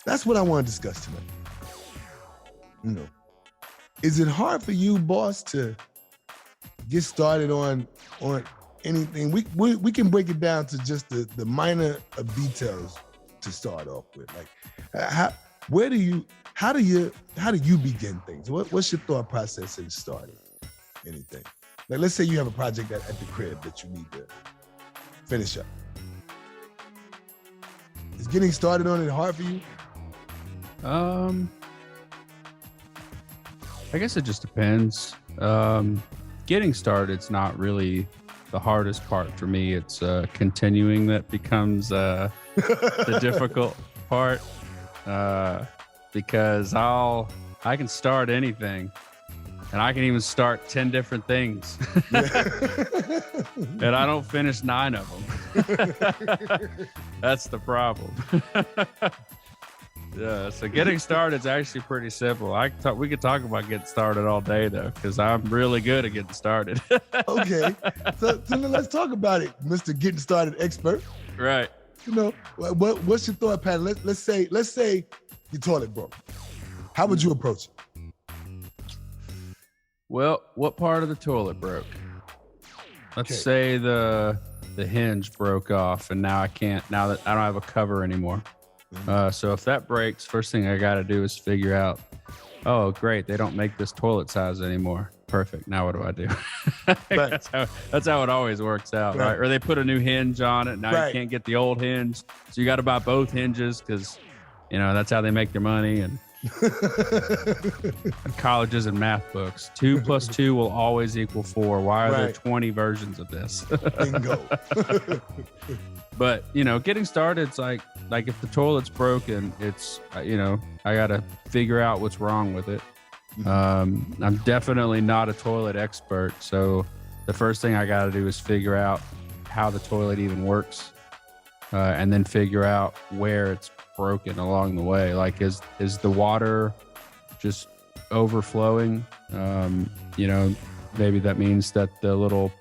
That's what I want to discuss tonight. You know, is it hard for you, boss, to get started on anything? We can break it down to just the minor of details to start off with. Like, how do you begin things? What's your thought process in starting anything? Like, let's say you have a project at the crib that you need to finish up. Is getting started on it hard for you? I guess it just depends. Getting started's not really the hardest part for me. It's continuing that becomes the difficult part. Because I can start anything, and I can even start 10 different things, and I don't finish 9 of them. That's the problem. Yeah, so getting started is actually pretty simple. We could talk about getting started all day though, because I'm really good at getting started. Okay, so then let's talk about it, Mr. Getting Started expert. Right. You know, what's your thought pattern? Let's say your toilet broke. How would you approach it? Well, what part of the toilet broke? Let's say the hinge broke off, and now now that I don't have a cover anymore. So if that breaks, first thing I got to do is figure out, oh, great, they don't make this toilet size anymore. Perfect. Now what do I do? Right. That's how it always works out, right? Or they put a new hinge on it. Now you can't get the old hinge. So you got to buy both hinges because, that's how they make their money. And colleges and math books, 2 + 2 will always equal 4. Why are there 20 versions of this? Bingo. But, getting started, it's like if the toilet's broken, it's, I got to figure out what's wrong with it. I'm definitely not a toilet expert. So the first thing I got to do is figure out how the toilet even works, and then figure out where it's broken along the way. Like, is the water just overflowing? Maybe that means that the little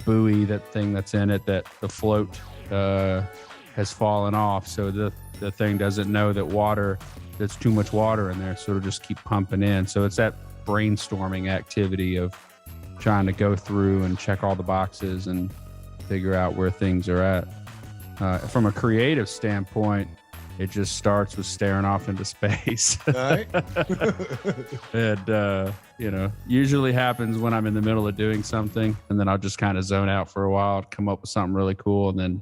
buoy, that thing that's in it, that the float has fallen off, so the thing doesn't know that there's too much water in there, so it'll just keep pumping in. So it's that brainstorming activity of trying to go through and check all the boxes and figure out where things are at. From a creative standpoint, it just starts with staring off into space. All right. And usually happens when I'm in the middle of doing something, and then I'll just kind of zone out for a while, come up with something really cool, and then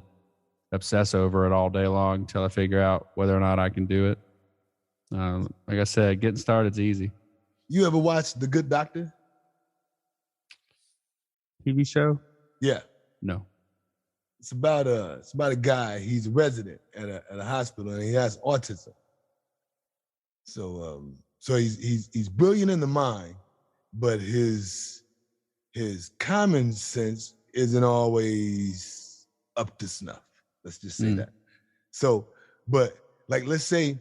obsess over it all day long until I figure out whether or not I can do it. Like I said, getting started's easy. You ever watched The Good Doctor? TV show? Yeah. No. It's about a guy. He's a resident at a hospital, and he has autism. So he's brilliant in the mind, but his common sense isn't always up to snuff. Let's just say that. So, but like, let's say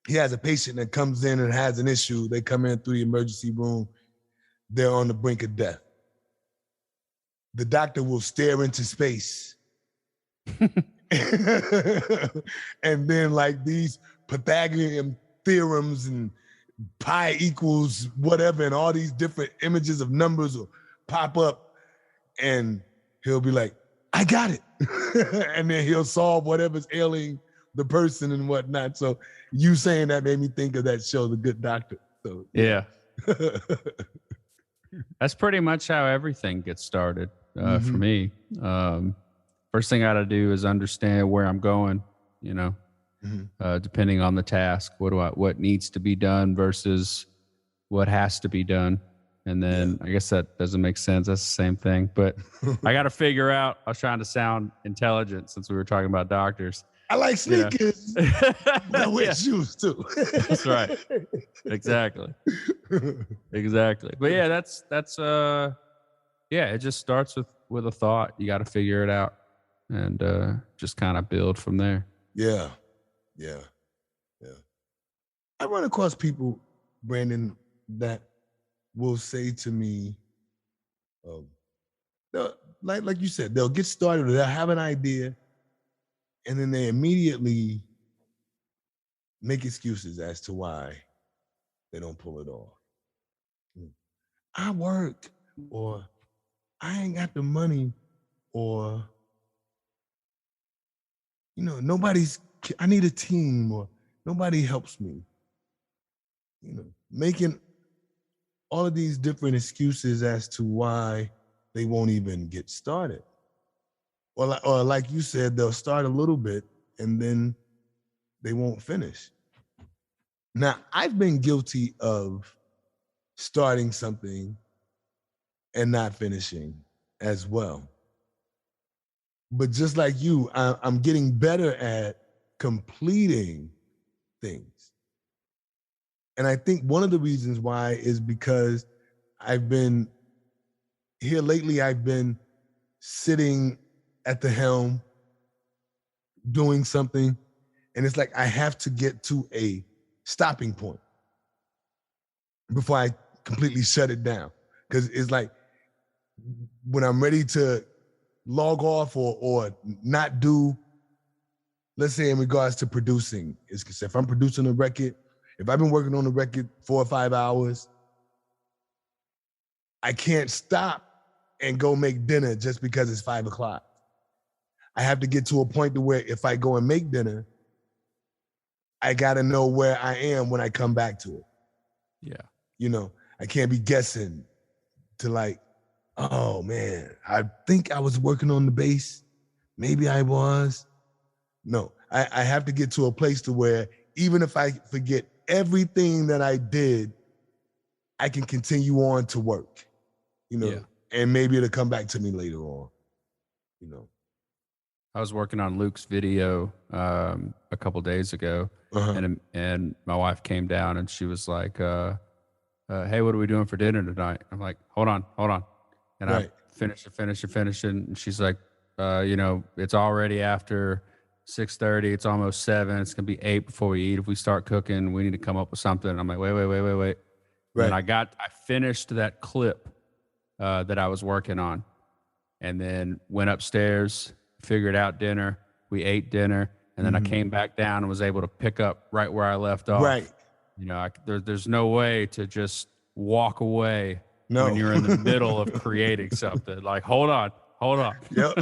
he has a patient that comes in and has an issue. They come in through the emergency room. They're on the brink of death. The doctor will stare into space. And then like these Pythagorean theorems and pi equals whatever, and all these different images of numbers will pop up, and he'll be like, I got it. And then he'll solve whatever's ailing the person and whatnot. So you saying that made me think of that show, The Good Doctor. So yeah. That's pretty much how everything gets started for me. First thing I got to do is understand where I'm going, depending on the task. What needs to be done versus what has to be done. And then I guess that doesn't make sense. That's the same thing. But I got to figure out, I was trying to sound intelligent since we were talking about doctors. I like sneakers. I wear shoes too. That's right. Exactly. But yeah, that's it just starts with a thought. You got to figure it out and just kind of build from there. Yeah. I run across people, Brandon, that will say to me, like you said, they'll get started, they'll have an idea, and then they immediately make excuses as to why they don't pull it off. I work, or I ain't got the money, or, I need a team, or nobody helps me. Making all of these different excuses as to why they won't even get started. Or like you said, they'll start a little bit and then they won't finish. Now, I've been guilty of starting something and not finishing as well. But just like you, I'm getting better at completing things. And I think one of the reasons why is because I've been sitting at the helm doing something, and it's like I have to get to a stopping point before I completely shut it down. Because it's like when I'm ready to log off or not do, let's say in regards to producing, if I'm producing a record, if I've been working on the record 4 or 5 hours, I can't stop and go make dinner just because it's 5 o'clock. I have to get to a point to where if I go and make dinner, I gotta know where I am when I come back to it. Yeah. I can't be guessing to like, oh man, I think I was working on the bass. Maybe I was. No, I have to get to a place to where even if I forget everything that I did, I can continue on to work, and maybe it'll come back to me later on, I was working on Luke's video a couple days ago, and my wife came down and she was like, hey, what are we doing for dinner tonight? I'm like, hold on. And I finish it. And she's like, it's already after 6:30. It's almost 7. It's going to be 8 before we eat. If we start cooking, we need to come up with something. And I'm like, wait. Right. And I finished that clip that I was working on, and then went upstairs, figured out dinner. We ate dinner, and then I came back down and was able to pick up right where I left off. Right. There's no way to just walk away when you're in the middle of creating something. Like, hold on. Yep.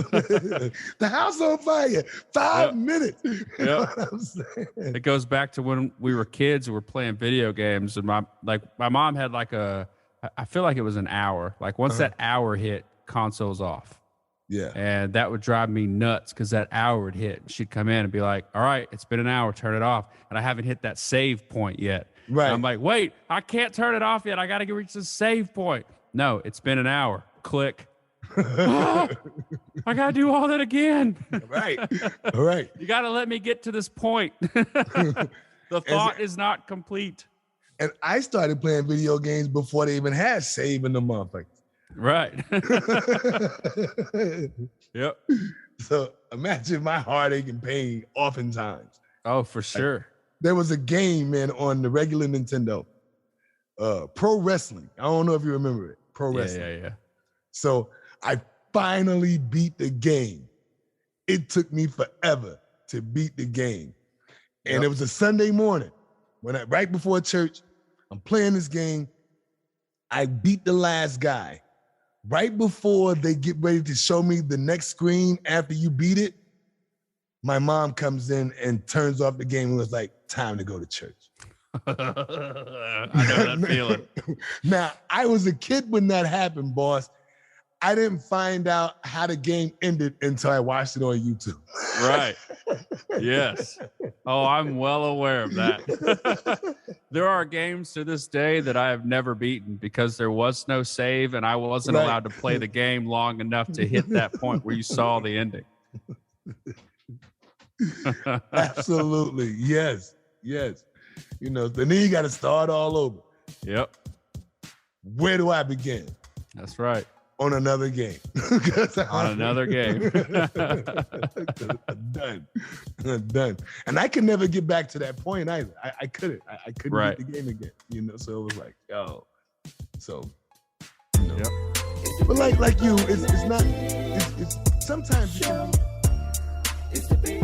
The house on fire. 5 minutes. You know what I'm saying? It goes back to when we were kids and we're playing video games, and my mom had I feel like it was an hour. Like once that hour hit, console's off. Yeah. And that would drive me nuts because that hour would hit. She'd come in and be like, all right, it's been an hour, turn it off. And I haven't hit that save point yet. Right. And I'm like, wait, I can't turn it off yet. I got to reach the save point. No, it's been an hour. Click. I got to do all that again. Right. All right. You got to let me get to this point. The thought is not complete. And I started playing video games before they even had save in the motherfucker. Right. Yep. So imagine my heartache and pain oftentimes. Oh, for sure. There was a game, man, on the regular Nintendo, Pro Wrestling. I don't know if you remember it. Pro Wrestling. Yeah. So I finally beat the game. It took me forever to beat the game. And it was a Sunday morning right before church, I'm playing this game. I beat the last guy. Right before they get ready to show me the next screen after you beat it, my mom comes in and turns off the game and was like, time to go to church. I know that feeling. Now, I was a kid when that happened, boss. I didn't find out how the game ended until I watched it on YouTube. Right. Yes. Oh, I'm well aware of that. There are games to this day that I have never beaten because there was no save and I wasn't allowed to play the game long enough to hit that point where you saw the ending. Absolutely. Yes. Then you got to start all over. Yep. Where do I begin? That's right. On another game. On another game. I'm done. And I could never get back to that point either. I couldn't. I couldn't right. get the game again. So it was like, yo. So, Yep. But like you, it's not. It's sometimes it can be.